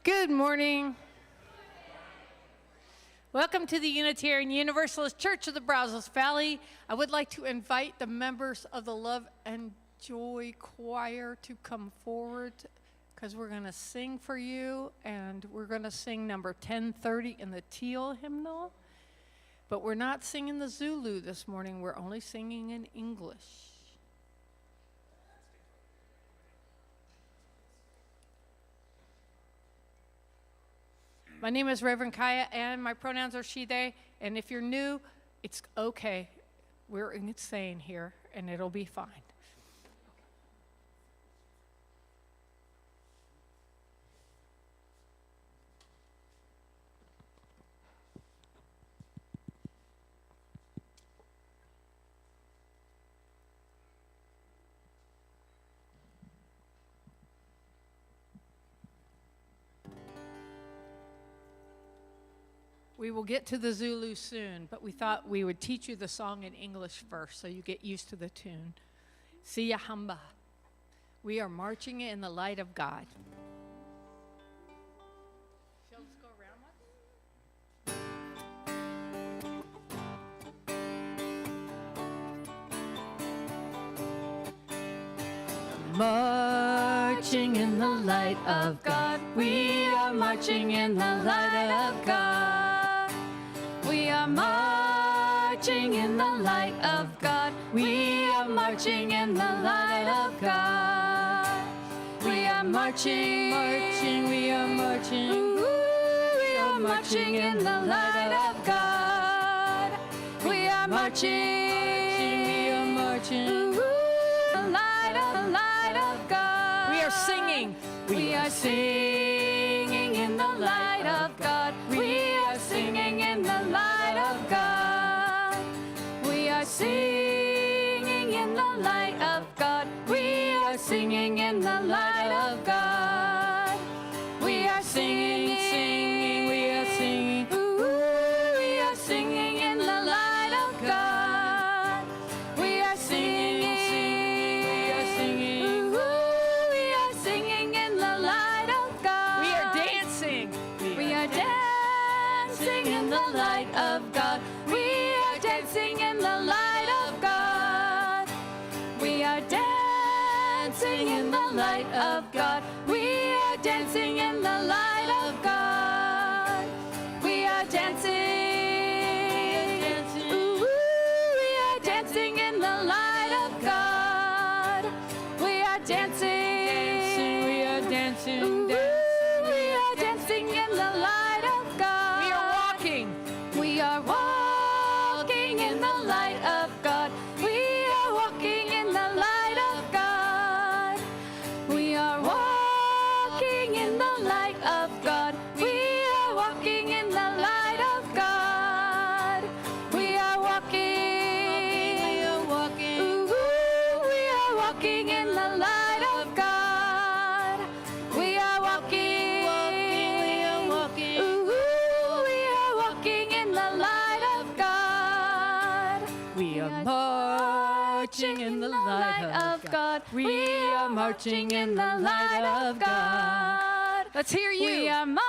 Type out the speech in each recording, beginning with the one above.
Good morning. Welcome to the Unitarian Universalist Church of the Brazos Valley. I would like to invite the members of the Love and Joy Choir to come forward because we're going to sing for you, and we're going to sing number 1030 in the teal hymnal. But we're not singing the Zulu this morning. We're only singing in English. My name is Reverend Kiya, and my pronouns are she, they. And if you're new, it's okay. We're insane here, and it'll be fine. We will get to the Zulu soon, but we thought we would teach you the song in English first so you get used to the tune. Siyahamba. We are marching in the light of God. Shall we go around one? Marching in the light of God. We are marching in the light of God. We are marching in the light of God. We are marching in the light of God. We are marching, we are marching. We are marching in the light of God. We are marching, we are marching. The light of God. We are singing. We are singing in the light of God. We are singing in the light of God. We are singing in the light of God. We are singing in the light of God. We are singing, singing, we are singing. We are singing in the light of God. We are singing, singing, we are singing. We are singing in the light of God. We are dancing. We are dancing in the light of God. We are dancing in the light of God. We are dancing in the light of God. We are dancing in the light of God. We are dancing. We are dancing in the light of God. We are dancing. We are dancing. We are dancing in the light of God. We are walking. We are walking in the light of God. We are walking in the light of God. We are walking in the light of God. We are walking in the light of God. We are walking. We are walking. We are walking in the light of God. We are walking. We are walking. We are walking in the light of God. We are marching in the light of God. We are marching in the light of God. Let's hear you. We are marching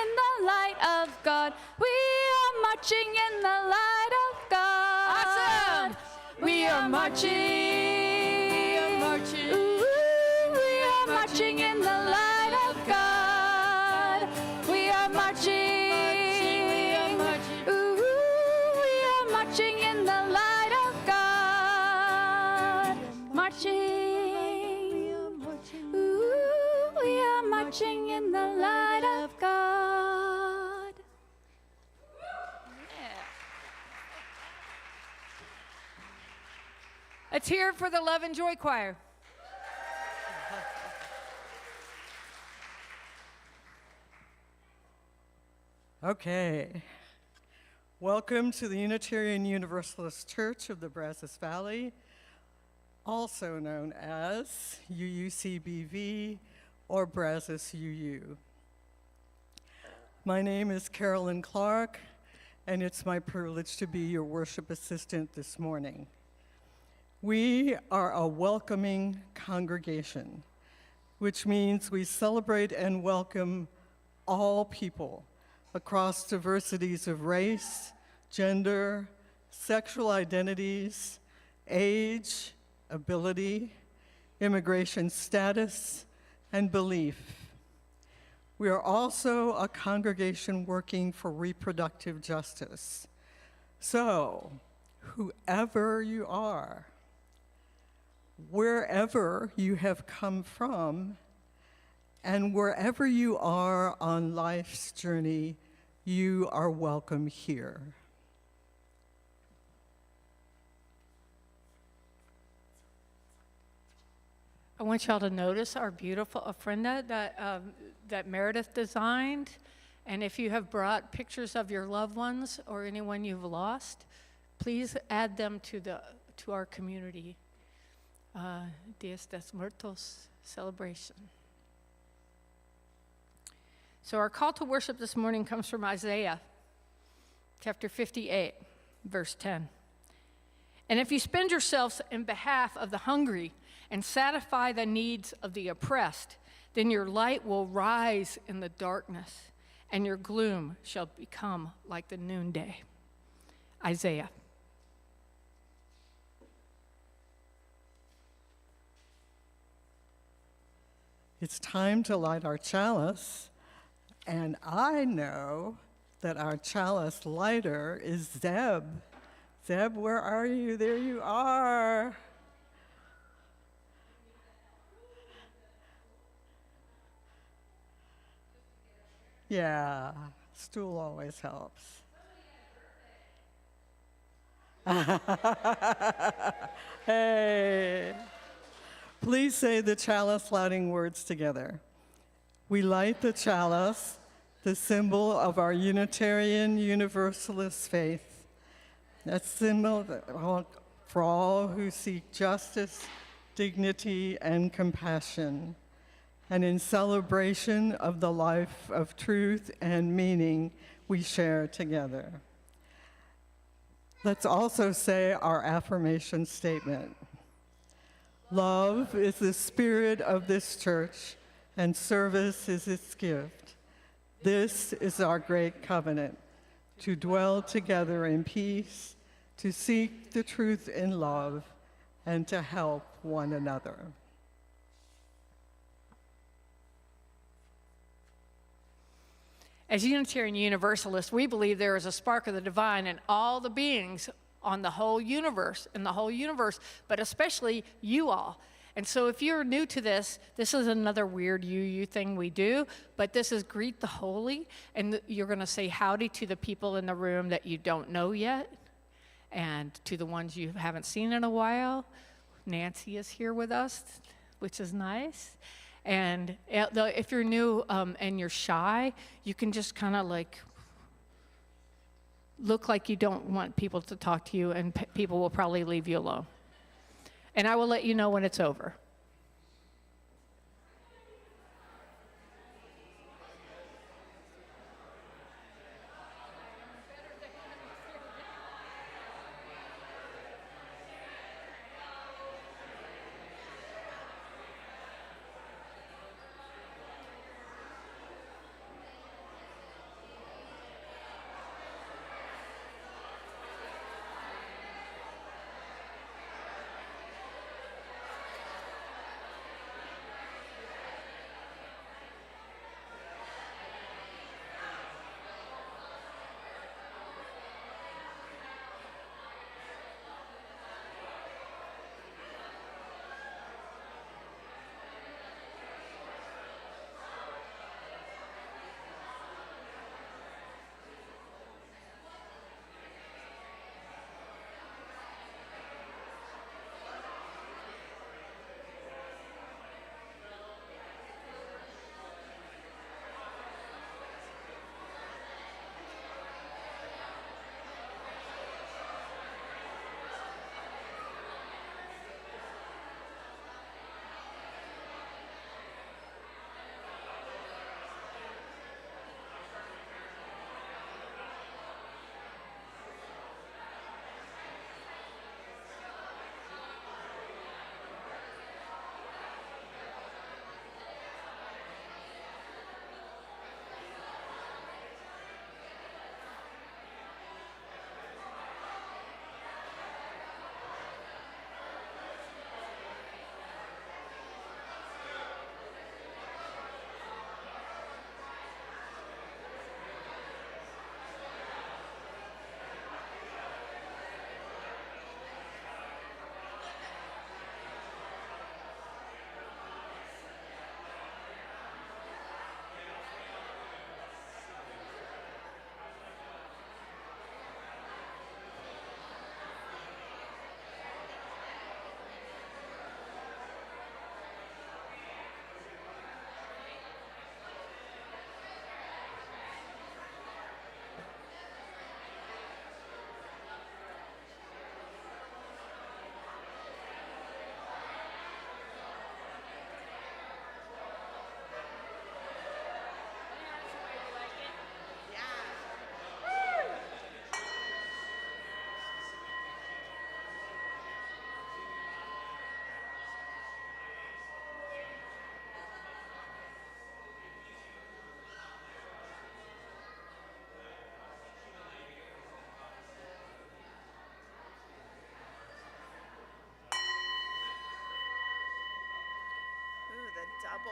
in the light of God. We are marching in the light of God. Awesome. We are marching. We are marching. We are marching in the light of God. We are marching. We are marching. We are marching in the light of God. Marching. We are marching in the light of God. Let's hear it for the Love and Joy Choir. Okay. Welcome to the Unitarian Universalist Church of the Brazos Valley, also known as UUCBV or Brazos UU. My name is Carolyn Clark, and it's my privilege to be your worship assistant this morning. We are a welcoming congregation. which means we celebrate and welcome all people across diversities of race, gender, sexual identities, age, ability, immigration status, and belief. We are also a congregation working for reproductive justice. So, whoever you are, wherever you have come from, and wherever you are on life's journey, you are welcome here. I want y'all to notice our beautiful ofrenda that Meredith designed. And if you have brought pictures of your loved ones or anyone you've lost, please add them to our community Dias de Muertos celebration. So our call to worship this morning comes from Isaiah chapter 58, verse 10. And if you spend yourselves in behalf of the hungry and satisfy the needs of the oppressed, then your light will rise in the darkness, and your gloom shall become like the noonday. Isaiah. It's time to light our chalice, and I know that our chalice lighter is Zeb. Zeb, where are you? There you are. Yeah, stool always helps. Hey. Please say the chalice lighting words together. We light the chalice, the symbol of our Unitarian Universalist faith. That symbol for all who seek justice, dignity, and compassion, and in celebration of the life of truth and meaning we share together. Let's also say our affirmation statement. Love is the spirit of this church, and service is its gift. This is our great covenant, to dwell together in peace, to seek the truth in love, and to help one another. As Unitarian Universalists, we believe there is a spark of the divine in all the beings on the whole universe, but especially you all. And so if you're new to this is another weird UU thing we do, but this is greet the holy, and you're going to say howdy to the people in the room that you don't know yet, and to the ones you haven't seen in a while. Nancy is here with us, which is nice. And if you're new and you're shy, you can just kind of like look like you don't want people to talk to you, and people will probably leave you alone. And I will let you know when it's over.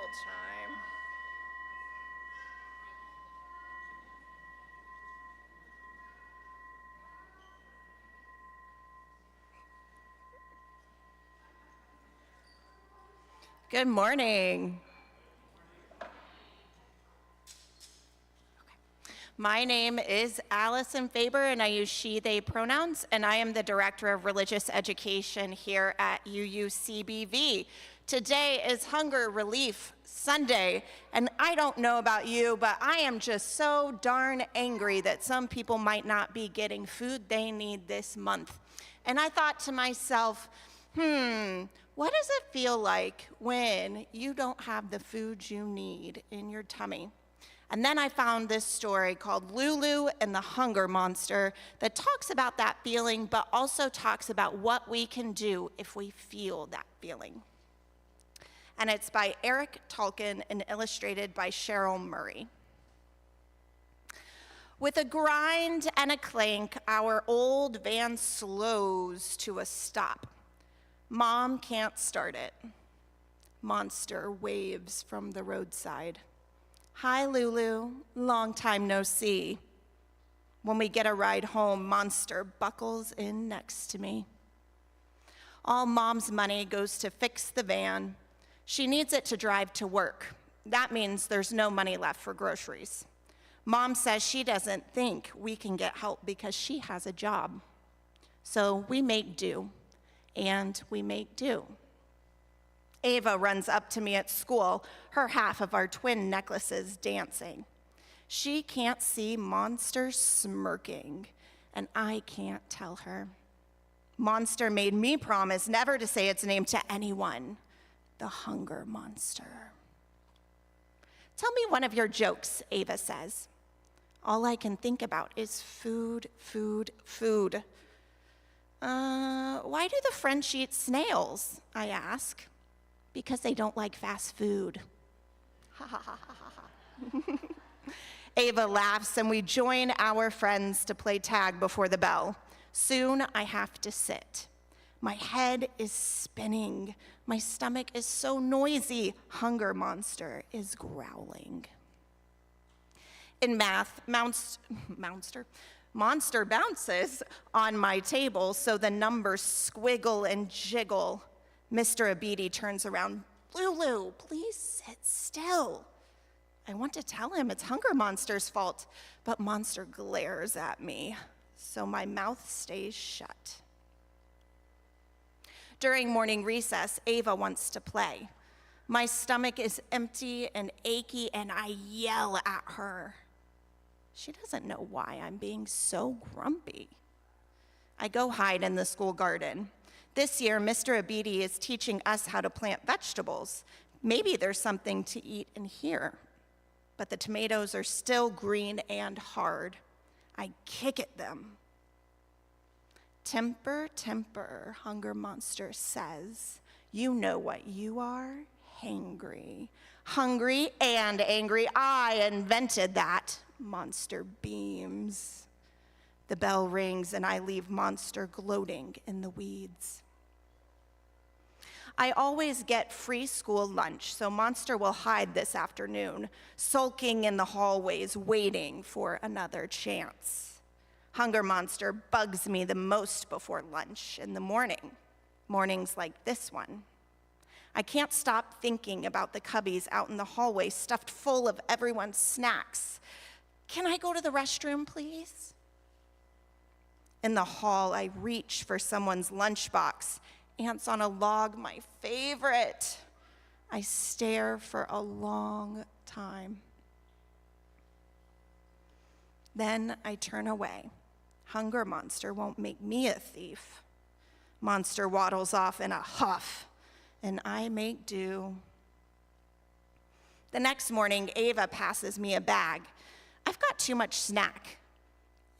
time. Good morning. My name is Allison Faber, and I use she, they pronouns, and I am the Director of Religious Education here at UUCBV. Today is Hunger Relief Sunday, and I don't know about you, but I am just so darn angry that some people might not be getting food they need this month. And I thought to myself, what does it feel like when you don't have the food you need in your tummy? And then I found this story called Lulu and the Hunger Monster that talks about that feeling, but also talks about what we can do if we feel that feeling. And it's by Eric Tolkien and illustrated by Cheryl Murray. With a grind and a clank, our old van slows to a stop. Mom can't start it. Monster waves from the roadside. Hi, Lulu, long time no see. When we get a ride home, Monster buckles in next to me. All Mom's money goes to fix the van. She needs it to drive to work. That means there's no money left for groceries. Mom says she doesn't think we can get help because she has a job. So we make do, and we make do. Ava runs up to me at school, her half of our twin necklaces dancing. She can't see Monster smirking, and I can't tell her. Monster made me promise never to say its name to anyone. The Hunger Monster. Tell me one of your jokes, Ava says. All I can think about is food, food, food. Why do the French eat snails? I ask. Because they don't like fast food. Ha ha ha ha ha. Ava laughs and we join our friends to play tag before the bell. Soon I have to sit. My head is spinning. My stomach is so noisy. Hunger Monster is growling. In math, Monster bounces on my table so the numbers squiggle and jiggle. Mr. Abidi turns around. Lulu, please sit still. I want to tell him it's Hunger Monster's fault, but Monster glares at me, so my mouth stays shut. During morning recess, Ava wants to play. My stomach is empty and achy, and I yell at her. She doesn't know why I'm being so grumpy. I go hide in the school garden. This year, Mr. Abidi is teaching us how to plant vegetables. Maybe there's something to eat in here. But the tomatoes are still green and hard. I kick at them. Temper, temper, Hunger Monster says. You know what you are? Hangry. Hungry and angry. I invented that. Monster beams. The bell rings and I leave Monster gloating in the weeds. I always get free school lunch, so Monster will hide this afternoon, sulking in the hallways, waiting for another chance. Hunger Monster bugs me the most before lunch in the morning, mornings like this one. I can't stop thinking about the cubbies out in the hallway stuffed full of everyone's snacks. Can I go to the restroom, please? In the hall, I reach for someone's lunchbox. Ants on a log, my favorite. I stare for a long time. Then I turn away. Hunger Monster won't make me a thief. Monster waddles off in a huff, and I make do. The next morning, Ava passes me a bag. I've got too much snack.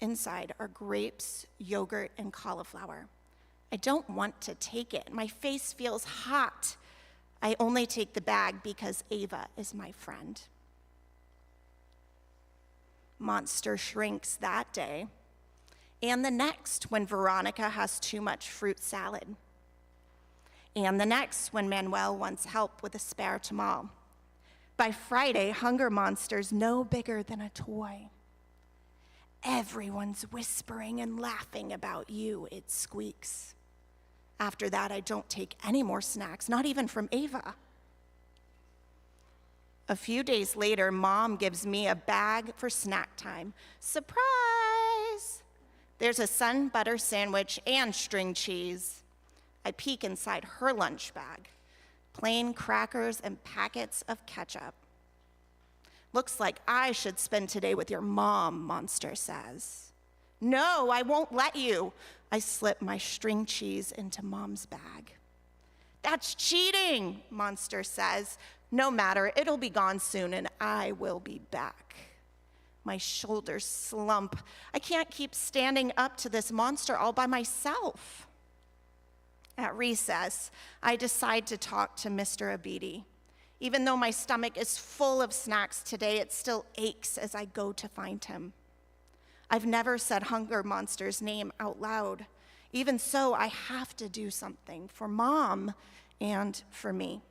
Inside are grapes, yogurt, and cauliflower. I don't want to take it. My face feels hot. I only take the bag because Ava is my friend. Monster shrinks that day, and the next when Veronica has too much fruit salad, and the next when Manuel wants help with a spare tamal. By Friday, hunger monster's no bigger than a toy. Everyone's whispering and laughing about you, it squeaks. After that, I don't take any more snacks, not even from Ava. A few days later, Mom gives me a bag for snack time. Surprise! There's a sun butter sandwich and string cheese. I peek inside her lunch bag. Plain crackers and packets of ketchup. Looks like I should spend today with your mom, Monster says. No, I won't let you. I slip my string cheese into Mom's bag. That's cheating, Monster says. No matter, it'll be gone soon and I will be back. My shoulders slump. I can't keep standing up to this monster all by myself. At recess, I decide to talk to Mr. Abidi. Even though my stomach is full of snacks today, it still aches as I go to find him. I've never said Hunger Monster's name out loud. Even so, I have to do something for Mom and for me.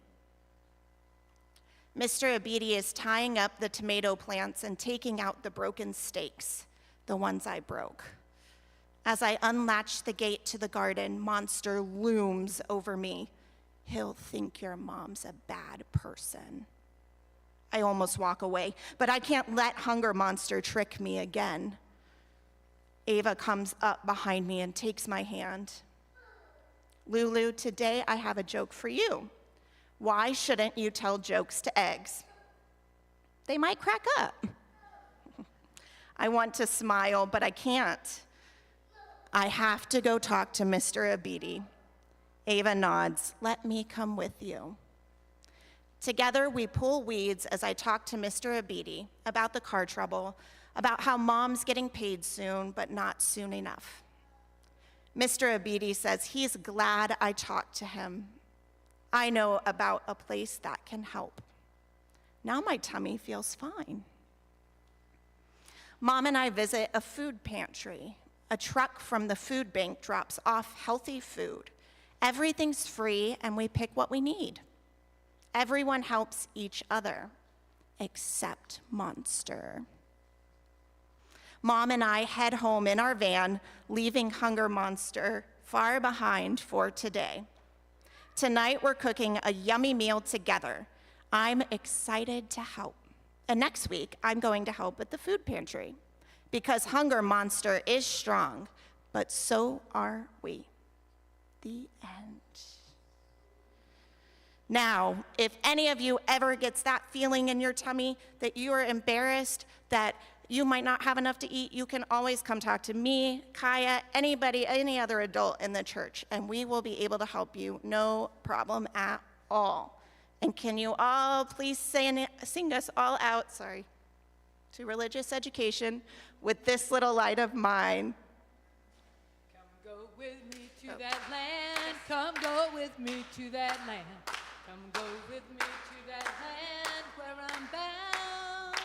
Mr. Abidi is tying up the tomato plants and taking out the broken stakes, the ones I broke. As I unlatch the gate to the garden, Monster looms over me. He'll think your mom's a bad person. I almost walk away, but I can't let Hunger Monster trick me again. Ava comes up behind me and takes my hand. Lulu, today I have a joke for you. Why shouldn't you tell jokes to eggs? They might crack up. I want to smile, but I can't. I have to go talk to Mr. Abidi. Ava nods. Let me come with you. Together, we pull weeds as I talk to Mr. Abidi about the car trouble, about how Mom's getting paid soon, but not soon enough. Mr. Abidi says he's glad I talked to him. I know about a place that can help. Now my tummy feels fine. Mom and I visit a food pantry. A truck from the food bank drops off healthy food. Everything's free, and we pick what we need. Everyone helps each other, except Monster. Mom and I head home in our van, leaving Hunger Monster far behind for today. Tonight, we're cooking a yummy meal together. I'm excited to help. And next week, I'm going to help at the food pantry. Because Hunger Monster is strong, but so are we. The end. Now, if any of you ever gets that feeling in your tummy that you are embarrassed, that you might not have enough to eat, you can always come talk to me, Kiya, anybody, any other adult in the church, and we will be able to help you, no problem at all. And can you all please sing us all out, to religious education with this little light of mine. Come go with me to that land. Come go with me to that land. Come go with me to that land where I'm bound.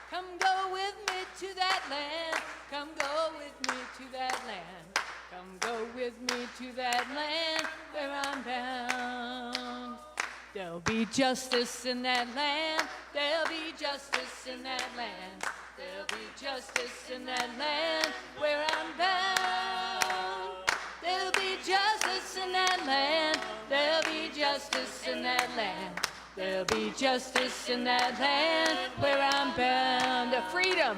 Come go with me to that land. Come go with me to that land. Come go with me to that land where I'm bound. There'll be justice in that land. There'll be justice in that land. There'll be justice in that land where I'm bound. There'll be justice in that land. There'll be justice in that land. There'll be justice in that land where I'm bound. Freedom.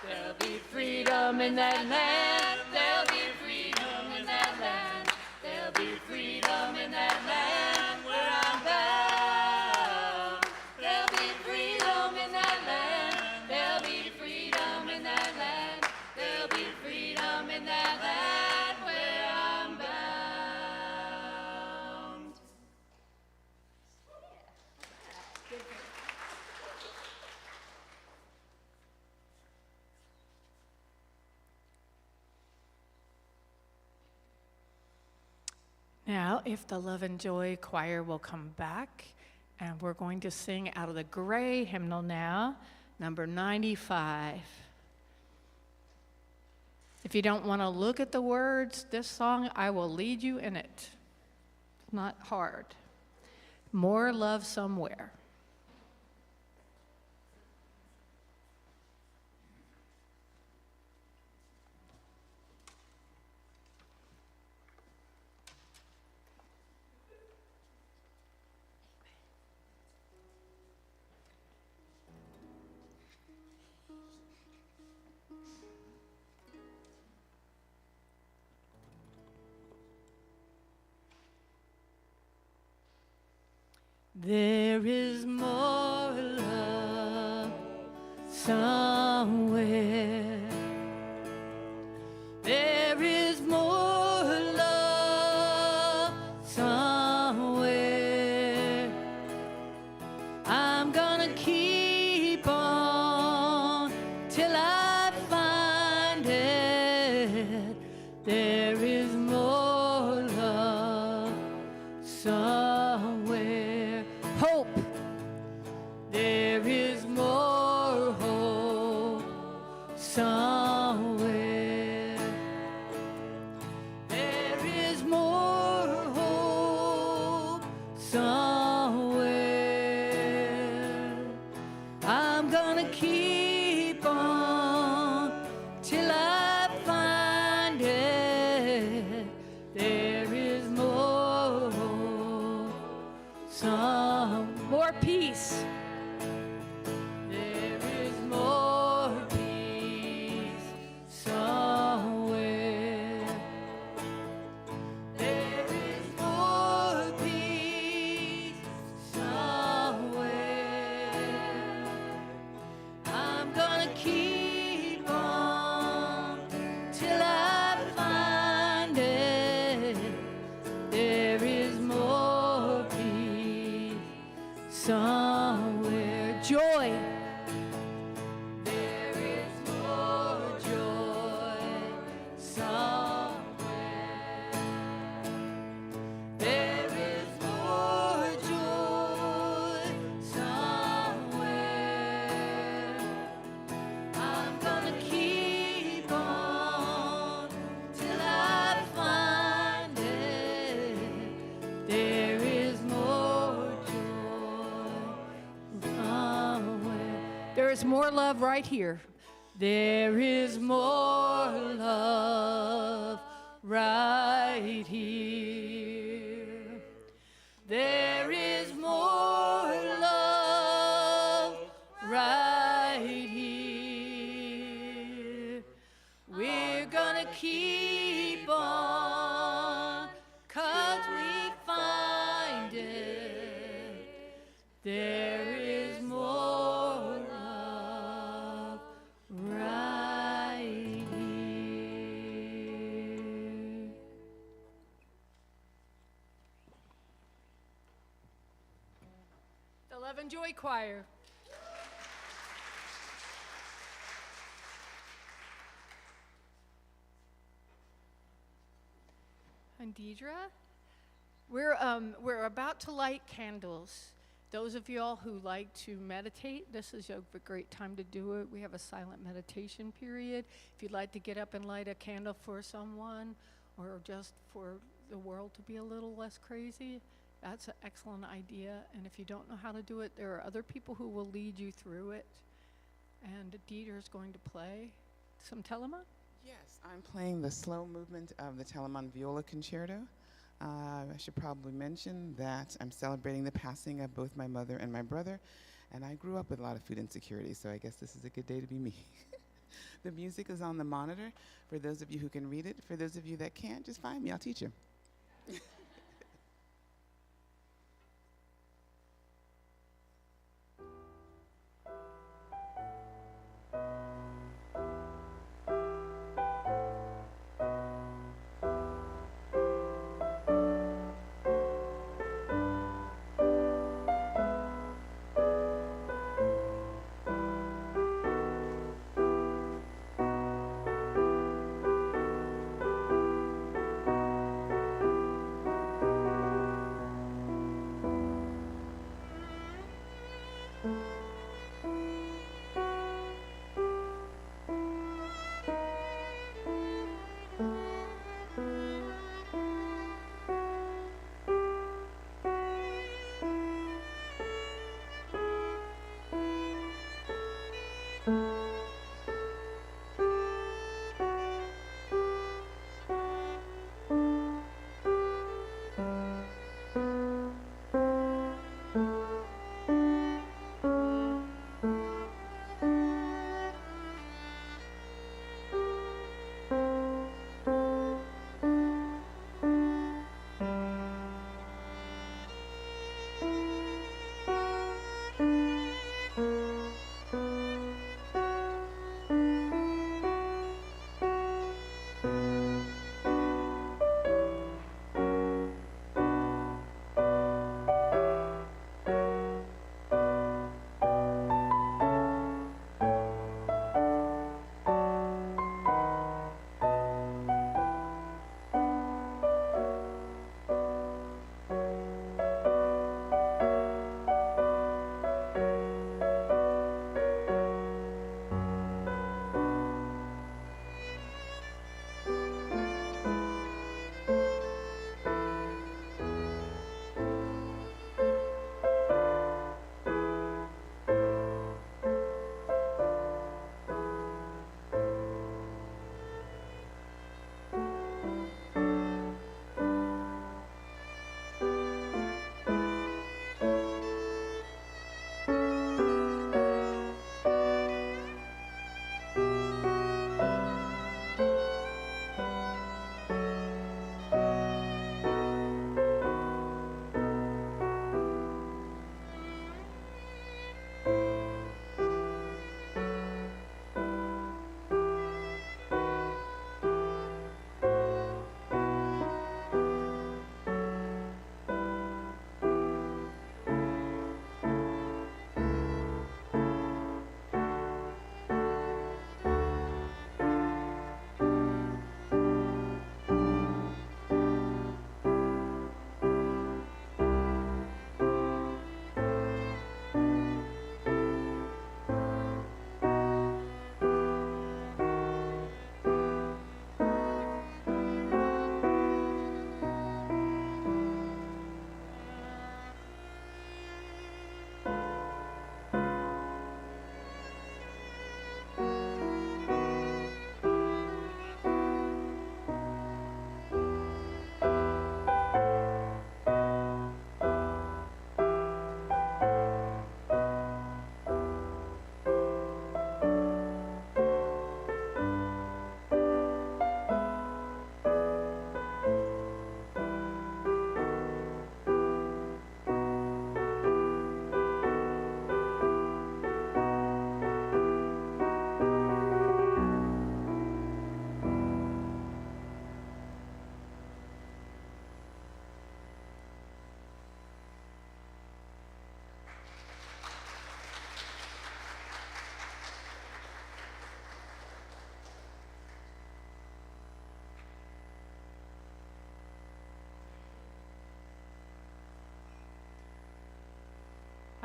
There'll be freedom in that land. There'll be freedom in that land. There'll be freedom in that land where I'm bound. There'll be freedom in that land. There'll be freedom in that land. There'll be freedom in that land where I'm bound. Now, if the Love and Joy Choir will come back, and we're going to sing out of the gray hymnal now, number 95. If you don't want to look at the words, this song, I will lead you in it. It's not hard. More Love Somewhere. There is more love somewhere. There is more love somewhere. I'm gonna keep on till I find it. There is more love somewhere. Hope. There is more hope somewhere. There is more hope somewhere. I'm gonna keep on till I find it. There is more hope, more peace. There is more peace somewhere. There is more peace somewhere. I'm gonna keep on till I find it. There is more peace somewhere. Joy. There is more joy somewhere. There is more joy somewhere. I'm gonna keep on till I find it. There is more joy somewhere. There is more love right here. There is more love right here. There is more love right here. We're gonna keep on 'cause we find it. There is more love right here. The Love and Joy Choir. And Deidre, we're about to light candles. Those of y'all who like to meditate, this is a great time to do it. We have a silent meditation period. If you'd like to get up and light a candle for someone or just for the world to be a little less crazy, that's an excellent idea. And if you don't know how to do it, there are other people who will lead you through it. And Deidre's going to play some Telemann. Yes, I'm playing the slow movement of the Telemann Viola Concerto. I should probably mention that I'm celebrating the passing of both my mother and my brother, and I grew up with a lot of food insecurity, so I guess this is a good day to be me. The music is on the monitor for those of you who can read it. For those of you that can't, just find me, I'll teach you.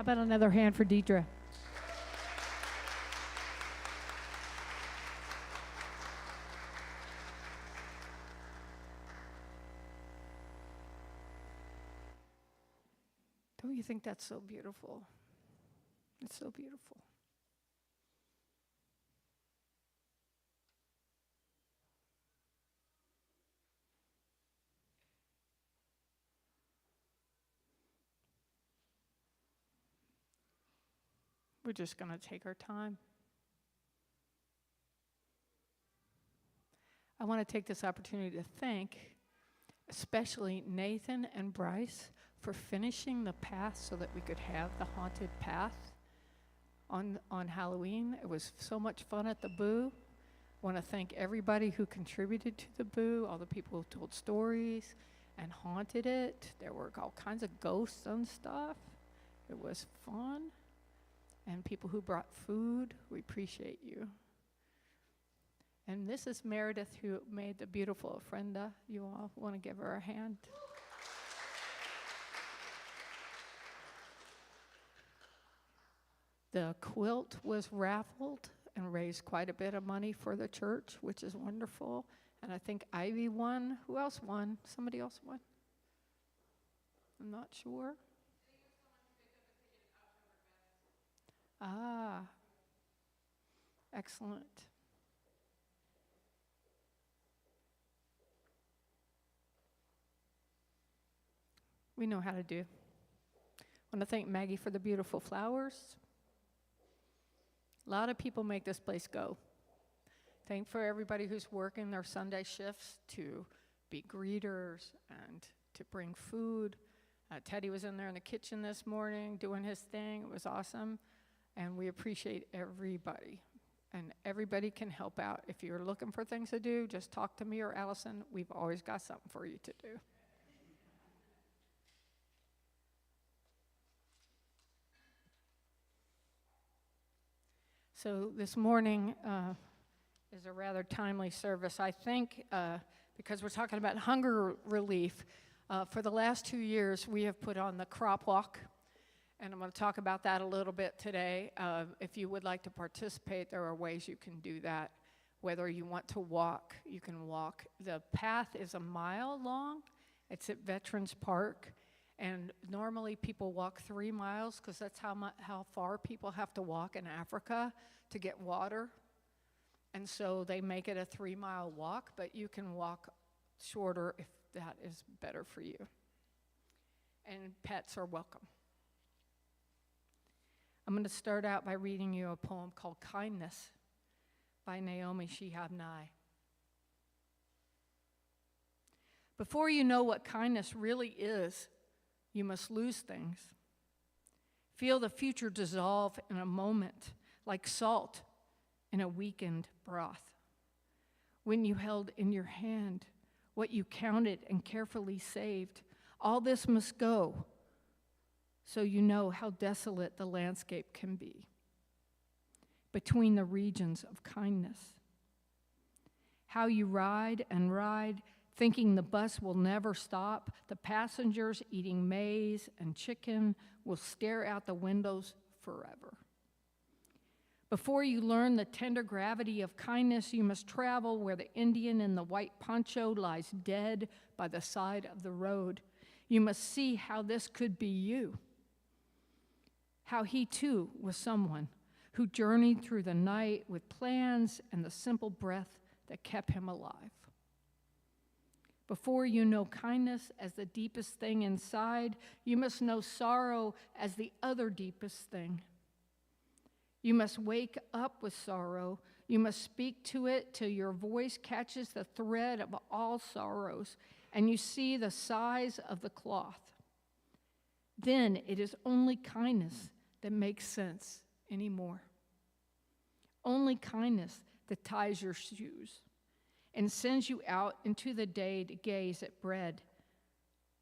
about another hand for Deidre? Don't you think that's so beautiful? It's so beautiful. We're just going to take our time. I want to take this opportunity to thank especially Nathan and Bryce for finishing the path so that we could have the haunted path on Halloween. It was so much fun at the Boo. I want to thank everybody who contributed to the Boo, all the people who told stories and haunted it. There were all kinds of ghosts and stuff. It was fun. And people who brought food, we appreciate you. And this is Meredith, who made the beautiful ofrenda. You all want to give her a hand? The quilt was raffled and raised quite a bit of money for the church, which is wonderful. And I think Ivy won. Who else won? Somebody else won? I'm not sure. Ah, excellent. We know how to do. I want to thank Maggie for the beautiful flowers. A lot of people make this place go. Thank for everybody who's working their Sunday shifts to be greeters and to bring food. Teddy was in there in the kitchen this morning doing his thing. It was awesome. And we appreciate everybody. And everybody can help out. If you're looking for things to do, just talk to me or Allison. We've always got something for you to do. So this morning is a rather timely service. I think because we're talking about hunger relief, for the last 2 years we have put on the crop walk. And I'm going to talk about that a little bit today. If you would like to participate, there are ways you can do that. Whether you want to walk, you can walk. The path is 1 mile long. It's at Veterans Park. And normally people walk 3 miles because that's how far people have to walk in Africa to get water. And so they make it a 3-mile walk, but you can walk shorter if that is better for you. And pets are welcome. I'm going to start out by reading you a poem called Kindness by Naomi Shihab Nye. Before you know what kindness really is, you must lose things. Feel the future dissolve in a moment, like salt in a weakened broth. When you held in your hand what you counted and carefully saved, all this must go, so you know how desolate the landscape can be between the regions of kindness. How you ride and ride, thinking the bus will never stop. The passengers eating maize and chicken will stare out the windows forever. Before you learn the tender gravity of kindness, you must travel where the Indian in the white poncho lies dead by the side of the road. You must see how this could be you. How he too was someone who journeyed through the night with plans and the simple breath that kept him alive. Before you know kindness as the deepest thing inside, you must know sorrow as the other deepest thing. You must wake up with sorrow. You must speak to it till your voice catches the thread of all sorrows and you see the size of the cloth. Then it is only kindness that makes sense anymore. Only kindness that ties your shoes and sends you out into the day to gaze at bread.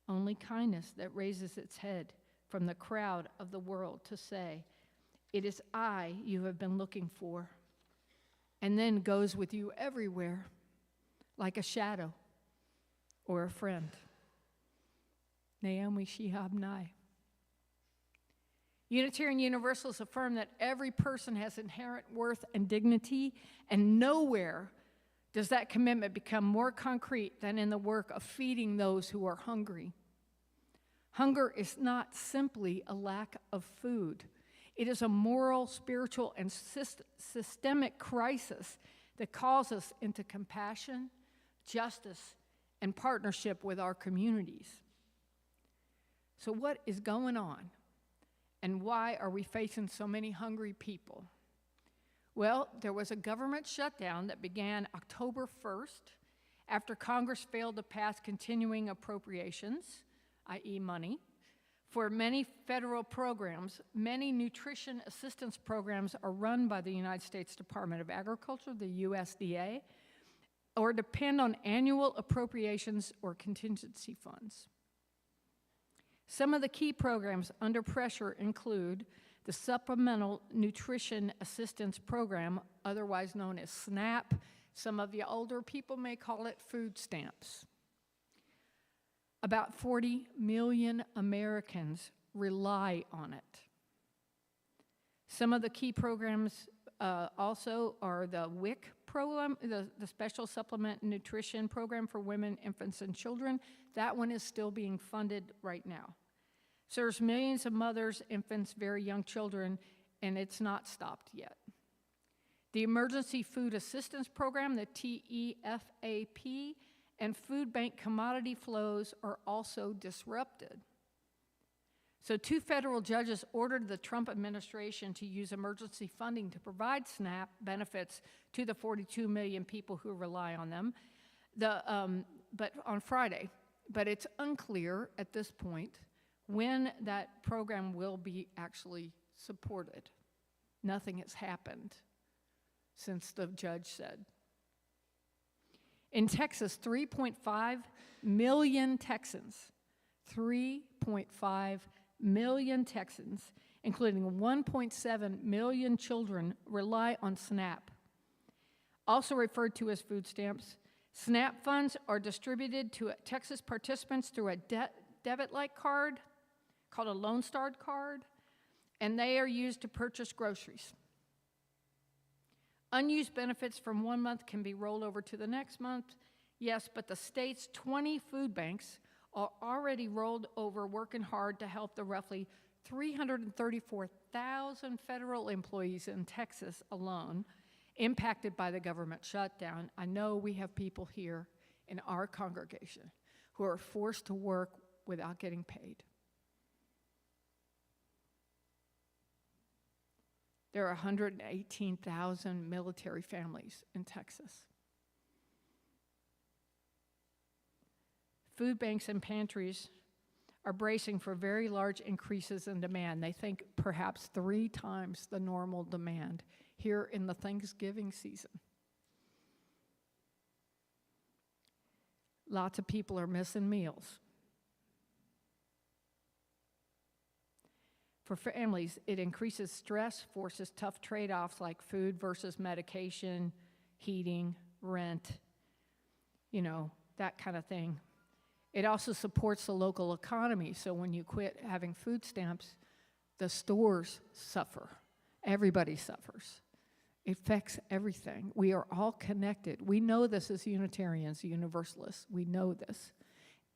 Only kindness that raises its head from the crowd of the world to say, "It is I you have been looking for," and then goes with you everywhere, like a shadow or a friend. Naomi Shihab Nye. Unitarian Universalists affirm that every person has inherent worth and dignity, and nowhere does that commitment become more concrete than in the work of feeding those who are hungry. Hunger is not simply a lack of food. It is a moral, spiritual, and systemic crisis that calls us into compassion, justice, and partnership with our communities. So what is going on? And why are we facing so many hungry people? Well, there was a government shutdown that began October 1st after Congress failed to pass continuing appropriations, i.e. money, for many federal programs. Many nutrition assistance programs are run by the United States Department of Agriculture, the USDA, or depend on annual appropriations or contingency funds. Some of the key programs under pressure include the Supplemental Nutrition Assistance Program, otherwise known as SNAP. Some of the older people may call it food stamps. About 40 million Americans rely on it. Some of the key programs also are the WIC program, the Special Supplement Nutrition Program for Women, Infants, and Children. That one is still being funded right now. Serves millions of mothers, infants, very young children, and it's not stopped yet. The Emergency Food Assistance Program, the TEFAP, and food bank commodity flows are also disrupted. So 2 federal judges ordered the Trump administration to use emergency funding to provide SNAP benefits to the 42 million people who rely on them, but on Friday. But it's unclear at this point when that program will be actually supported. Nothing has happened since the judge said. In Texas, 3.5 million Texans, 3.5 million Texans, including 1.7 million children, rely on SNAP. Also referred to as food stamps, SNAP funds are distributed to Texas participants through a debit-like card called a Lone Star card, and they are used to purchase groceries. Unused benefits from one month can be rolled over to the next month, yes, but the state's 20 food banks are already rolled over, working hard to help the roughly 334,000 federal employees in Texas alone impacted by the government shutdown. I know we have people here in our congregation who are forced to work without getting paid. There are 118,000 military families in Texas. Food banks and pantries are bracing for very large increases in demand. They think perhaps 3 times the normal demand here in the Thanksgiving season. Lots of people are missing meals. For families, it increases stress, forces tough trade-offs like food versus medication, heating, rent, that kind of thing. It also supports the local economy, so when you quit having food stamps, the stores suffer. Everybody suffers. It affects everything. We are all connected. We know this as Unitarians, Universalists. We know this.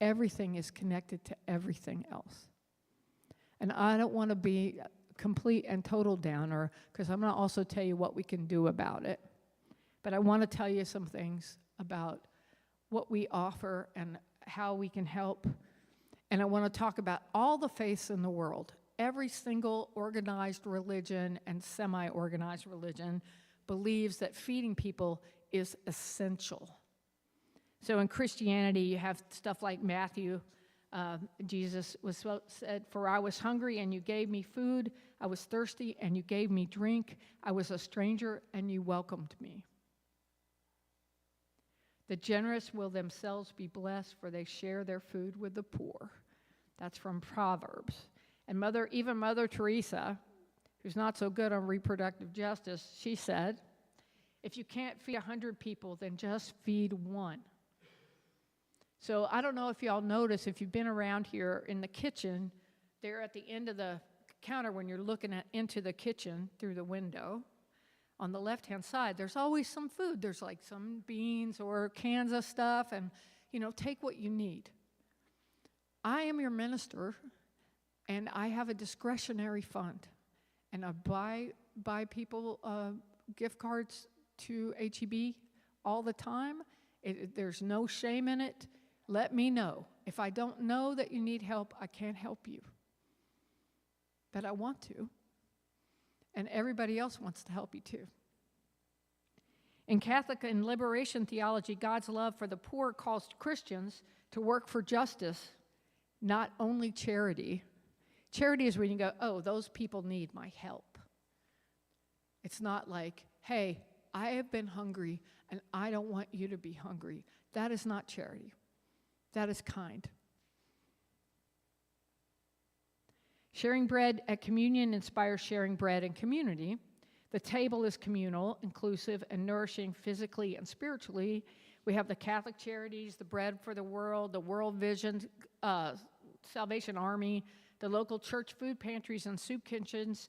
Everything is connected to everything else. And I don't want to be complete and total downer, because I'm going to also tell you what we can do about it. But I want to tell you some things about what we offer and how we can help. And I want to talk about all the faiths in the world. Every single organized religion and semi-organized religion believes that feeding people is essential. So in Christianity, you have stuff like Matthew. Jesus said, "For I was hungry and you gave me food. I was thirsty and you gave me drink. I was a stranger and you welcomed me." The generous will themselves be blessed, for they share their food with the poor. That's from Proverbs. And even Mother Teresa, who's not so good on reproductive justice, she said, if you can't feed 100 people, then just feed 1. So I don't know if y'all notice, if you've been around here in the kitchen, there at the end of the counter when you're looking into the kitchen through the window. On the left-hand side, there's always some food. There's like some beans or cans of stuff, and, take what you need. I am your minister, and I have a discretionary fund, and I buy people gift cards to HEB all the time. There's no shame in it. Let me know. If I don't know that you need help, I can't help you. But I want to. And everybody else wants to help you too. In Catholic and liberation theology, God's love for the poor calls Christians to work for justice, not only charity. Charity is when you go, oh, those people need my help. It's not like, hey, I have been hungry and I don't want you to be hungry. That is not charity. That is kind. Sharing bread at communion inspires sharing bread in community. The table is communal, inclusive, and nourishing physically and spiritually. We have the Catholic Charities, the Bread for the World Vision, Salvation Army, the local church food pantries and soup kitchens,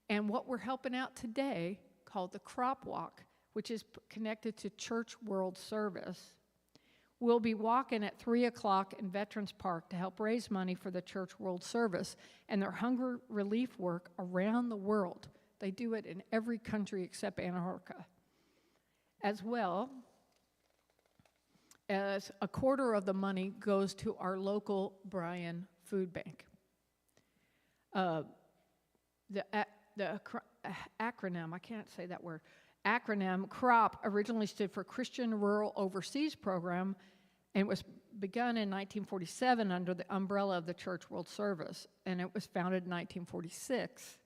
and what we're helping out today called the Crop Walk, which is connected to Church World Service. We'll be walking at 3 o'clock in Veterans Park to help raise money for the Church World Service and their hunger relief work around the world. They do it in every country except Antarctica. As well as a quarter of the money goes to our local Bryan Food Bank. The acronym, I can't say that word, acronym CROP originally stood for Christian Rural Overseas Program, and it was begun in 1947 under the umbrella of the Church World Service, and it was founded in 1946.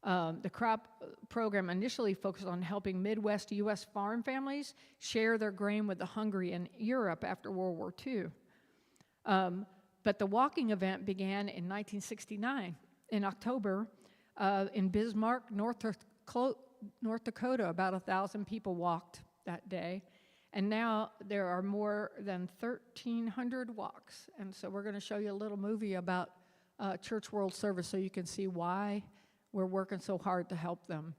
The CROP program initially focused on helping Midwest U.S. farm families share their grain with the hungry in Europe after World War II. But the walking event began in 1969. In October, in Bismarck, North Dakota, about 1,000 people walked that day. And now there are more than 1,300 walks. And so we're going to show you a little movie about Church World Service so you can see why we're working so hard to help them.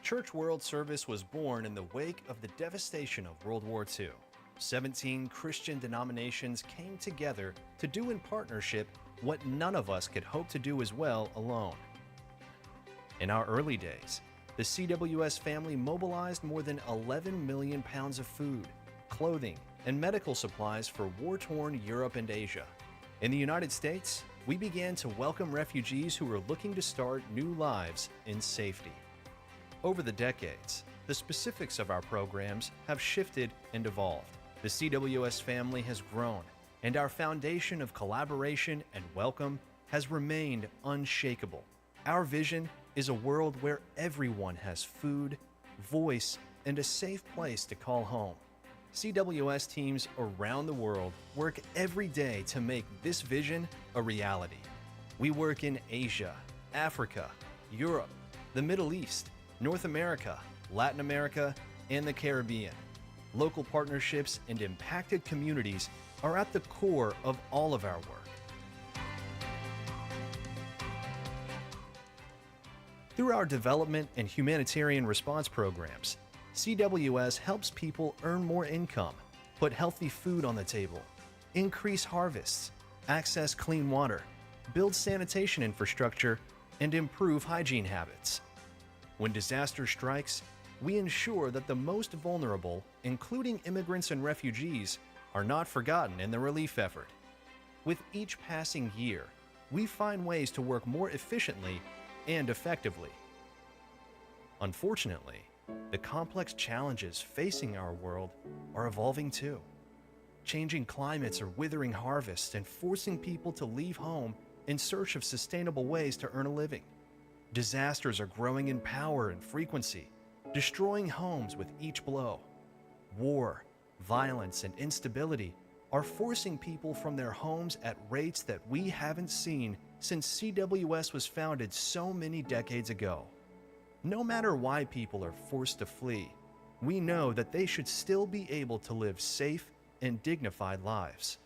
Church World Service was born in the wake of the devastation of World War II. 17 Christian denominations came together to do in partnership what none of us could hope to do as well alone. In our early days, the CWS family mobilized more than 11 million pounds of food, clothing, and medical supplies for war-torn Europe and Asia. In the United States, we began to welcome refugees who were looking to start new lives in safety. Over the decades, the specifics of our programs have shifted and evolved. The CWS family has grown, and our foundation of collaboration and welcome has remained unshakable. Our vision is a world where everyone has food, voice, and a safe place to call home. CWS teams around the world work every day to make this vision a reality. We work in Asia, Africa, Europe, the Middle East, North America, Latin America, and the Caribbean. Local partnerships and impacted communities are at the core of all of our work. Through our development and humanitarian response programs, CWS helps people earn more income, put healthy food on the table, increase harvests, access clean water, build sanitation infrastructure, and improve hygiene habits. When disaster strikes, we ensure that the most vulnerable, including immigrants and refugees, are not forgotten in the relief effort. With each passing year, we find ways to work more efficiently and effectively. Unfortunately, the complex challenges facing our world are evolving too. Changing climates are withering harvests and forcing people to leave home in search of sustainable ways to earn a living. Disasters are growing in power and frequency, destroying homes with each blow. War, violence, and instability are forcing people from their homes at rates that we haven't seen since CWS was founded so many decades ago. No matter why people are forced to flee, we know that they should still be able to live safe and dignified lives.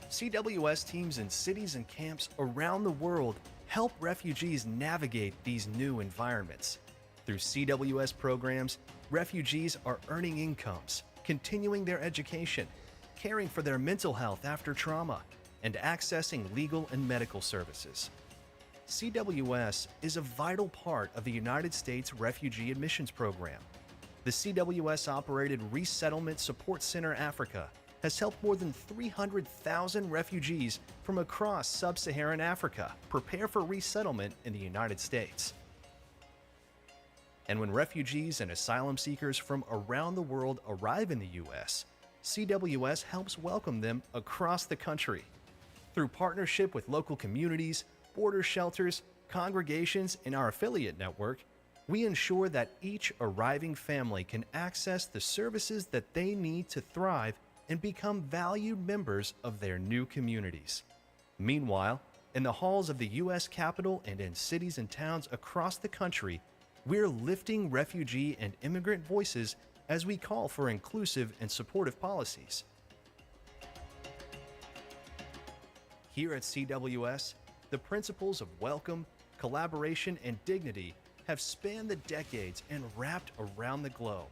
CWS teams in cities and camps around the world help refugees navigate these new environments. Through CWS programs, refugees are earning incomes, continuing their education, caring for their mental health after trauma, and accessing legal and medical services. CWS is a vital part of the United States Refugee Admissions Program. The CWS-operated Resettlement Support Center Africa has helped more than 300,000 refugees from across sub-Saharan Africa prepare for resettlement in the United States. And when refugees and asylum seekers from around the world arrive in the U.S., CWS helps welcome them across the country. Through partnership with local communities, border shelters, congregations, and our affiliate network, we ensure that each arriving family can access the services that they need to thrive and become valued members of their new communities. Meanwhile, in the halls of the U.S. Capitol and in cities and towns across the country, we're lifting refugee and immigrant voices as we call for inclusive and supportive policies. Here at CWS, the principles of welcome, collaboration, and dignity have spanned the decades and wrapped around the globe.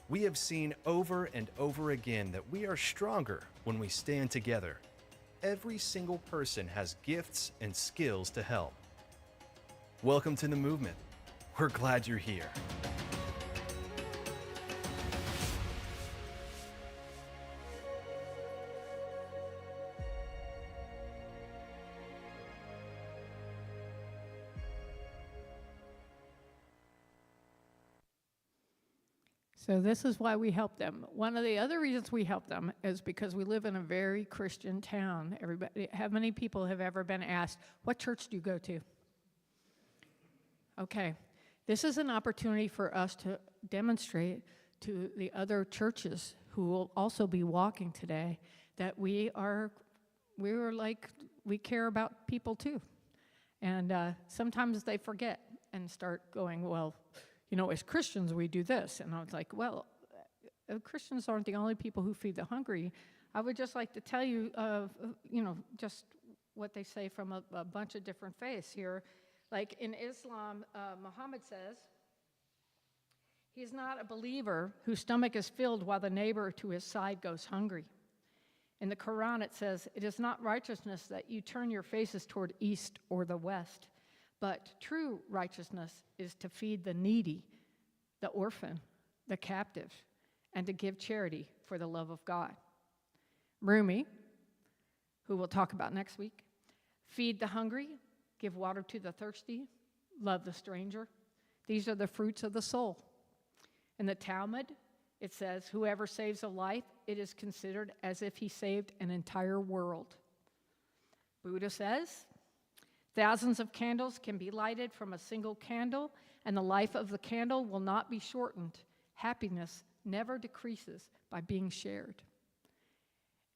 We have seen over and over again that we are stronger when we stand together. Every single person has gifts and skills to help. Welcome to the movement. We're glad you're here. So this is why we help them. One of the other reasons we help them is because we live in a very Christian town. Everybody, how many people have ever been asked, what church do you go to? Okay, this is an opportunity for us to demonstrate to the other churches who will also be walking today that we care about people too. And sometimes they forget and start going, well, you know, as Christians, we do this. And I was like, well, Christians aren't the only people who feed the hungry. I would just like to tell you, just what they say from a bunch of different faiths here. Like in Islam, Muhammad says, he's not a believer whose stomach is filled while the neighbor to his side goes hungry. In the Quran, it says, it is not righteousness that you turn your faces toward east or the west. But true righteousness is to feed the needy, the orphan, the captive, and to give charity for the love of God. Rumi, who we'll talk about next week, feed the hungry, give water to the thirsty, love the stranger. These are the fruits of the soul. In the Talmud, it says, whoever saves a life, it is considered as if he saved an entire world. Buddha says, thousands of candles can be lighted from a single candle, and the life of the candle will not be shortened. Happiness never decreases by being shared.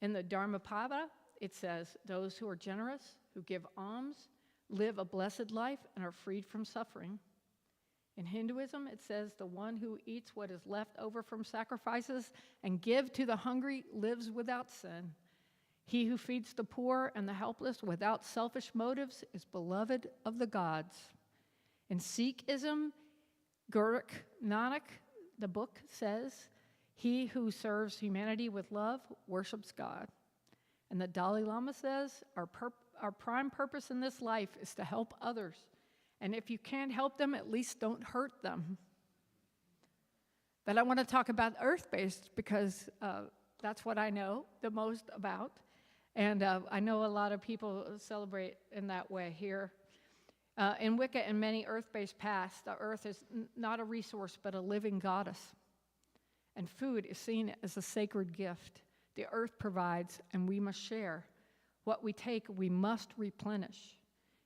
In the Dharmapada, it says, those who are generous, who give alms, live a blessed life and are freed from suffering. In Hinduism, it says, the one who eats what is left over from sacrifices and give to the hungry lives without sin. He who feeds the poor and the helpless without selfish motives is beloved of the gods. In Sikhism, Guru Nanak, the book says, he who serves humanity with love worships God. And the Dalai Lama says, our prime purpose in this life is to help others. And if you can't help them, at least don't hurt them. But I want to talk about earth-based because that's what I know the most about. And I know a lot of people celebrate in that way here. In Wicca and many earth-based paths, the earth is not a resource, but a living goddess. And food is seen as a sacred gift. The earth provides, and we must share. What we take, we must replenish.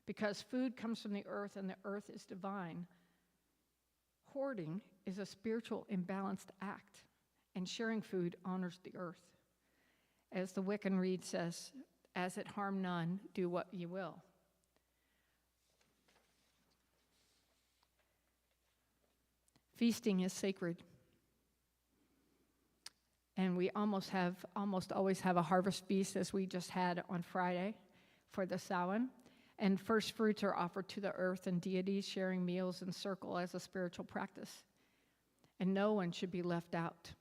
Because food comes from the earth, and the earth is divine. Hoarding is a spiritual imbalanced act, and sharing food honors the earth. As the Wiccan Reed says, as it harm none, do what you will. Feasting is sacred. And we almost always have a harvest feast, as we just had on Friday for the Samhain. And first fruits are offered to the earth and deities, sharing meals in circle as a spiritual practice. And no one should be left out.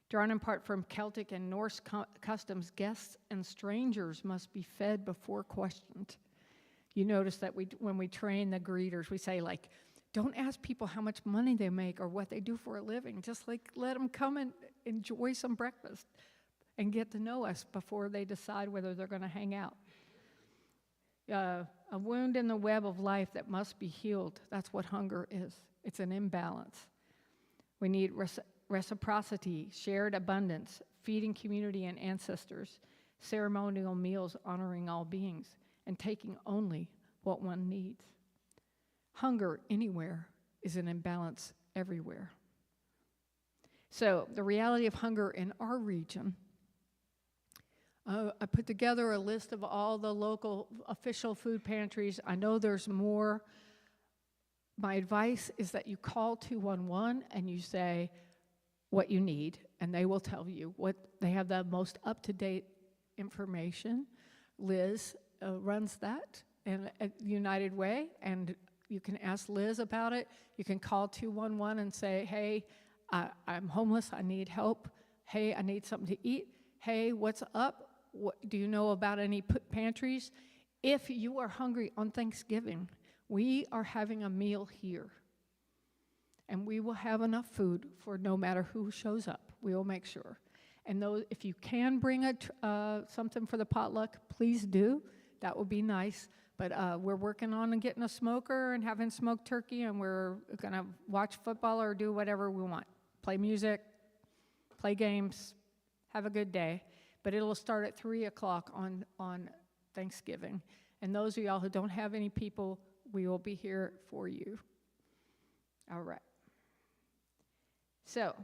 Drawn in part from Celtic and Norse customs, guests and strangers must be fed before questioned. You notice that when we train the greeters, we say, like, don't ask people how much money they make or what they do for a living. Just like let them come and enjoy some breakfast and get to know us before they decide whether they're going to hang out. A wound in the web of life that must be healed. That's what hunger is. It's an imbalance. We need reciprocity, shared abundance, feeding community and ancestors, ceremonial meals honoring all beings, and taking only what one needs. Hunger anywhere is an imbalance everywhere. So the reality of hunger in our region, I put together a list of all the local official food pantries. I know there's more. My advice is that you call 211 and you say what you need, and they will tell you what they have the most up-to-date information. Liz runs that at United Way, and you can ask Liz about it. You can call 211 and say, hey, I'm homeless, I need help. Hey, I need something to eat. Hey, what's up? What, do you know about any pantries? If you are hungry on Thanksgiving, we are having a meal here. And we will have enough food for no matter who shows up. We will make sure. And those, if you can bring something for the potluck, please do. That would be nice. But we're working on getting a smoker and having smoked turkey, and we're going to watch football or do whatever we want. Play music, play games, have a good day. But it'll start at 3 o'clock on Thanksgiving. And those of y'all who don't have any people, we will be here for you. All right. So,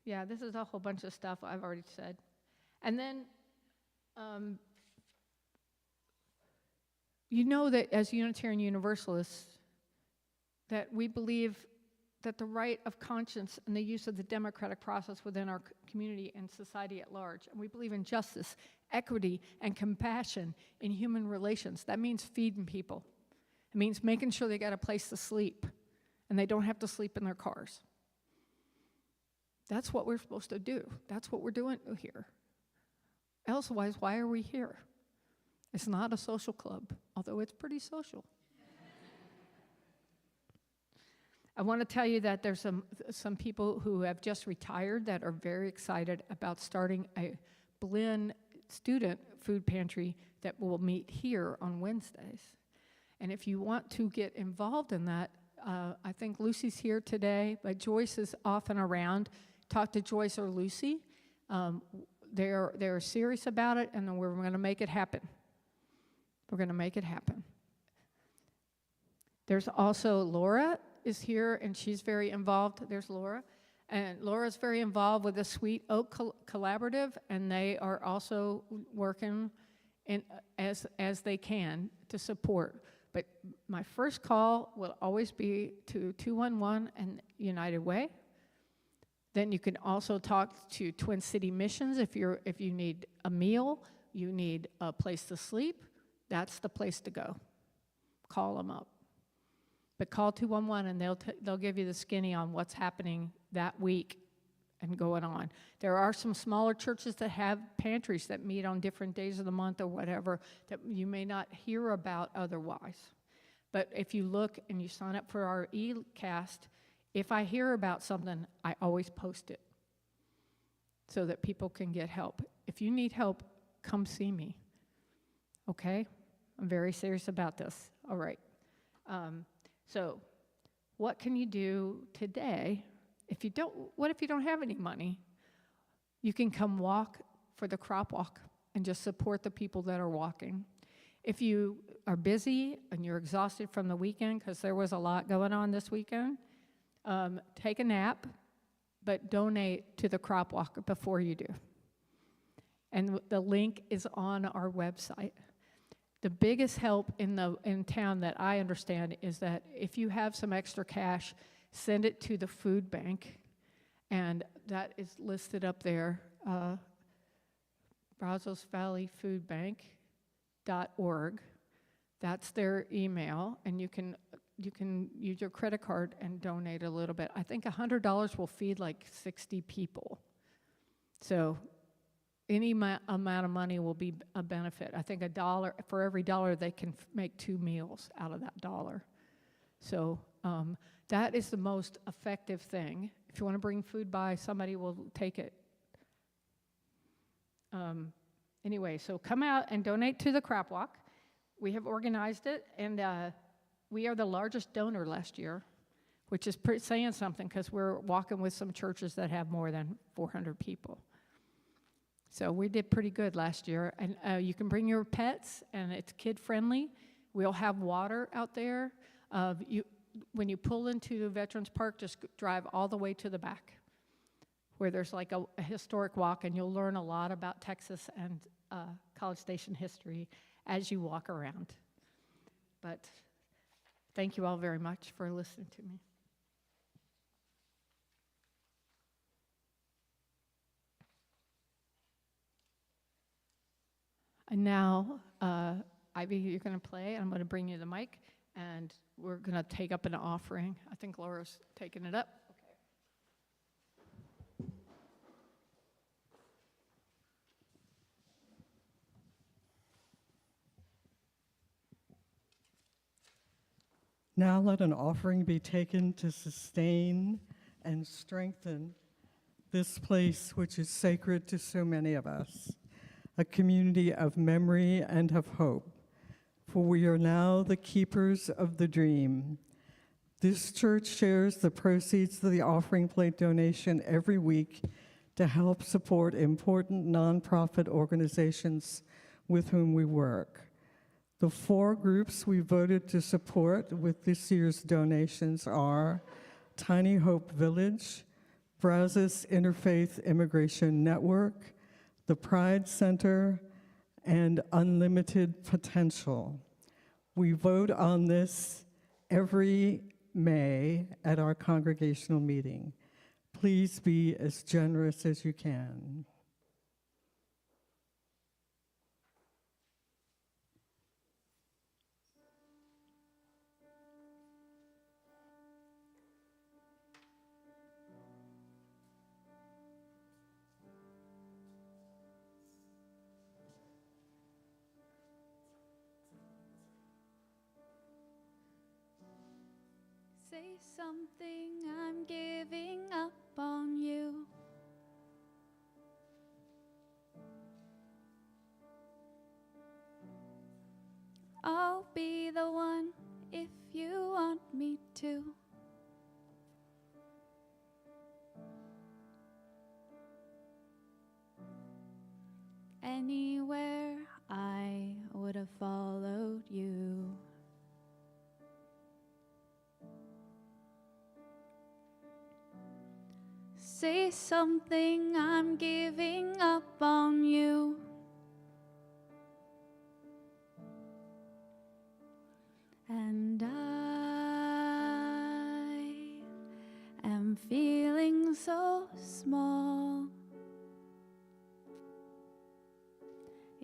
yeah, this is a whole bunch of stuff I've already said. And then, you know that as Unitarian Universalists, that we believe that the right of conscience and the use of the democratic process within our community and society at large. And we believe in justice, equity, and compassion in human relations. That means feeding people. It means making sure they got a place to sleep and they don't have to sleep in their cars. That's what we're supposed to do. That's what we're doing here. Elsewise, why are we here? It's not a social club, although it's pretty social. I want to tell you that there's some people who have just retired that are very excited about starting a Blinn student food pantry that will meet here on Wednesdays. And if you want to get involved in that, I think Lucy's here today, but Joyce is often around. Talk to Joyce or Lucy. They're serious about it, and we're going to make it happen. We're going to make it happen. There's also Laura is here, and she's very involved. There's Laura. And Laura's very involved with the Sweet Oak Collaborative, and they are also working as they can to support. But my first call will always be to 211 and United Way. Then you can also talk to Twin City Missions if you need a meal, you need a place to sleep. That's the place to go. Call them up. But call 211 and they'll give you the skinny on what's happening that week and going on. There are some smaller churches that have pantries that meet on different days of the month or whatever that you may not hear about otherwise. But if you look and you sign up for our e-cast, if I hear about something, I always post it so that people can get help. If you need help, come see me. Okay? I'm very serious about this. All right. So, what can you do today? What if you don't have any money? You can come walk for the crop walk and just support the people that are walking. If you are busy and you're exhausted from the weekend, because there was a lot going on this weekend, take a nap but donate to the crop walk before you do. And the link is on our website. The biggest help in town that I understand is that if you have some extra cash, send it to the food bank, and that is listed up there, Brazos Valley Food Bank.org. That's their email, and you can use your credit card and donate a little bit. I think $100 will feed like 60 people. So any amount of money will be a benefit. I think $1, for every dollar, they can make 2 meals out of that dollar. So that is the most effective thing. If you want to bring food by, somebody will take it. Anyway, so come out and donate to the crop walk. We have organized it, and we are the largest donor last year, which is saying something, because we're walking with some churches that have more than 400 people. So we did pretty good last year, and you can bring your pets, and it's kid-friendly. We'll have water out there. When you pull into Veterans Park, just drive all the way to the back, where there's like a historic walk, and you'll learn a lot about Texas and College Station history as you walk around. But thank you all very much for listening to me. And now, Ivy, you're going to play. I'm going to bring you the mic, and we're going to take up an offering. I think Laura's taking it up. Now let an offering be taken to sustain and strengthen this place which is sacred to so many of us, a community of memory and of hope, for we are now the keepers of the dream. This church shares the proceeds of the offering plate donation every week to help support important nonprofit organizations with whom we work. The 4 groups we voted to support with this year's donations are Tiny Hope Village, Brazos Interfaith Immigration Network, the Pride Center, and Unlimited Potential. We vote on this every May at our congregational meeting. Please be as generous as you can. Say something, I'm giving up on you. I'll be the one if you want me to. Anywhere I would have followed you. Say something, I'm giving up on you. And I am feeling so small.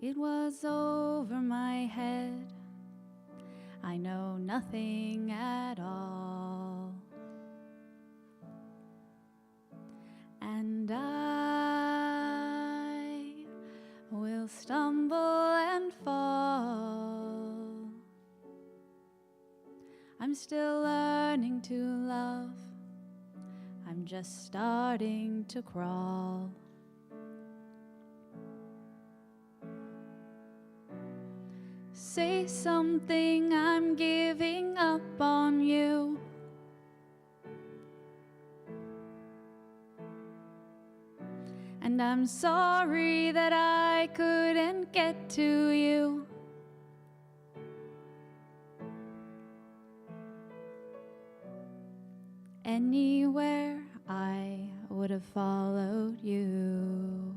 It was over my head. I know nothing at all. And I will stumble and fall. I'm still learning to love. I'm just starting to crawl. Say something, I'm giving up on you. And I'm sorry that I couldn't get to you. Anywhere I would would have followed you.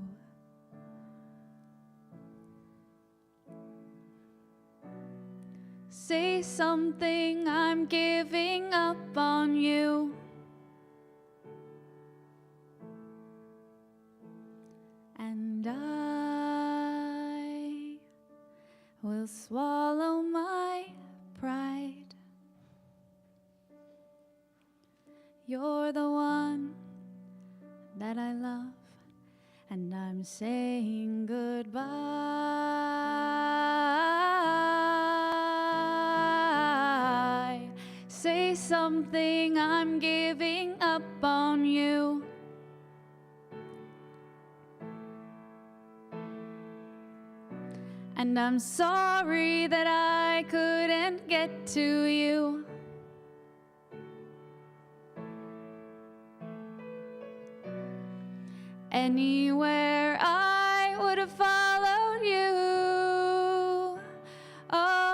Say something, I'm giving up on you. And I will swallow my pride. You're the one that I love, and I'm saying goodbye. Say something, I'm giving up on you. And I'm sorry that I couldn't get to you. Anywhere I would have followed you. Oh,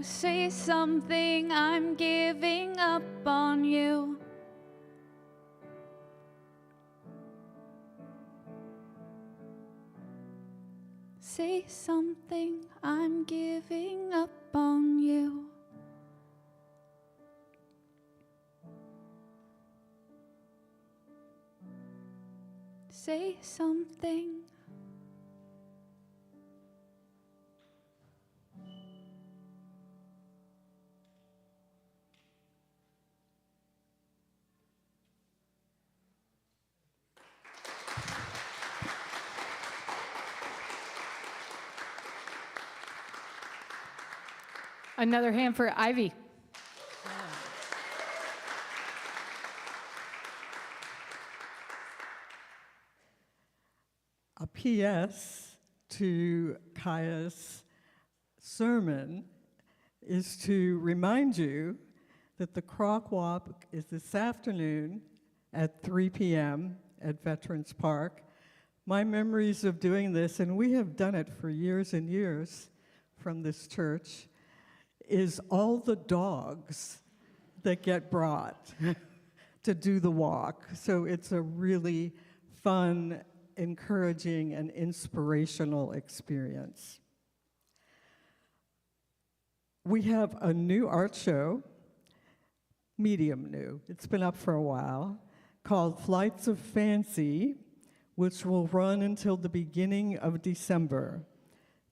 say something, I'm giving up on you. Say something, I'm giving up on you. Say something. Another hand for Ivy. A P.S. to Kiya's sermon is to remind you that the Croc Walk is this afternoon at 3 p.m. at Veterans Park. My memories of doing this, and we have done it for years and years from this church, is all the dogs that get brought to do the walk. So it's a really fun, encouraging, and inspirational experience. We have a new art show, medium new, it's been up for a while, called Flights of Fancy, which will run until the beginning of December.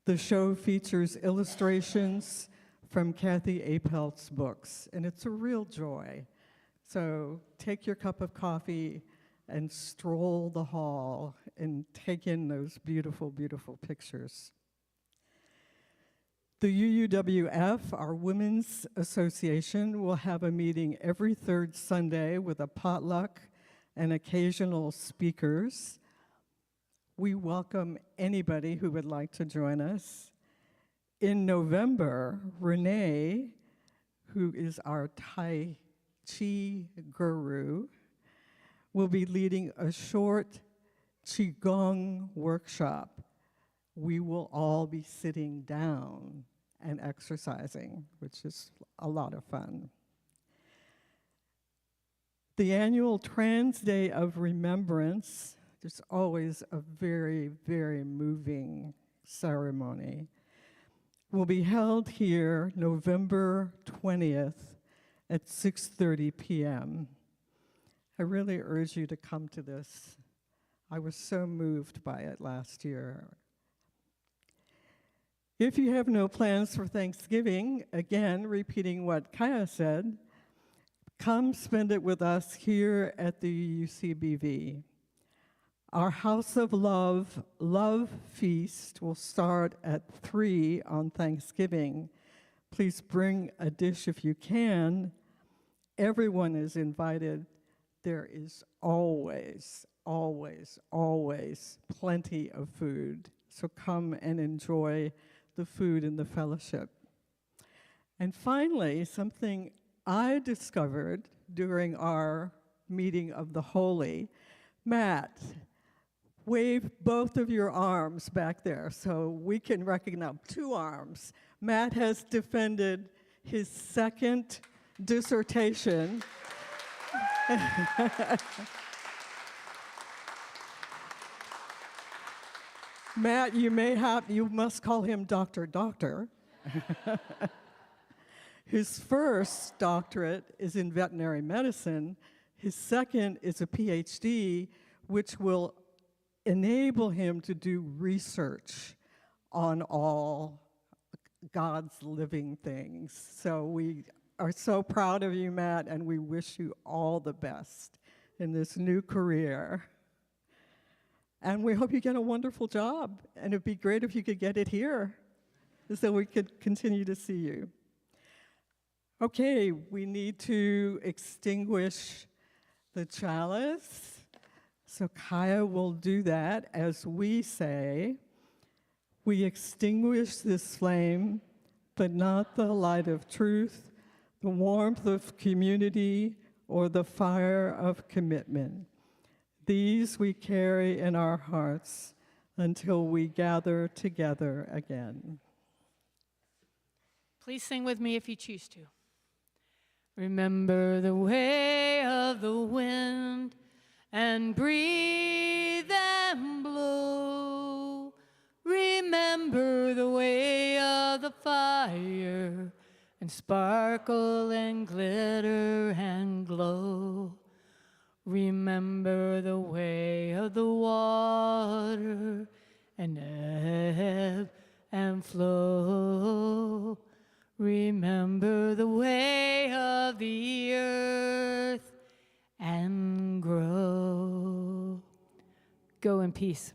The show features illustrations from Kathy Apel's books, and it's a real joy. So take your cup of coffee and stroll the hall and take in those beautiful, beautiful pictures. The UUWF, our Women's Association, will have a meeting every third Sunday with a potluck and occasional speakers. We welcome anybody who would like to join us. In November, Renee, who is our Tai Chi guru, will be leading a short Qigong workshop. We will all be sitting down and exercising, which is a lot of fun. The annual Trans Day of Remembrance, there's always a very, very moving ceremony, will be held here November 20th at 6:30 p.m. I really urge you to come to this. I was so moved by it last year. If you have no plans for Thanksgiving, again, repeating what Kiya said, come spend it with us here at the UUCBV. Our House of Love Feast will start at 3 on Thanksgiving. Please bring a dish if you can. Everyone is invited. There is always, always, always plenty of food. So come and enjoy the food and the fellowship. And finally, something I discovered during our meeting of the Holy. Matt, wave both of your arms back there so we can recognize 2 arms. Matt has defended his second dissertation Matt, you must call him Dr. Doctor. His first doctorate is in veterinary medicine. His second is a PhD, which will enable him to do research on all God's living things. So we are so proud of you, Matt, and we wish you all the best in this new career. And we hope you get a wonderful job, and it'd be great if you could get it here so we could continue to see you. Okay, we need to extinguish the chalice. So Kiya will do that as we say, we extinguish this flame, but not the light of truth, the warmth of community, or the fire of commitment. These we carry in our hearts until we gather together again. Please sing with me if you choose to. Remember the way of the wind and breathe and blow. Remember the way of the fire and sparkle and glitter and glow. Remember the way of the water and ebb and flow. Remember the way of the earth and grow. Go in peace.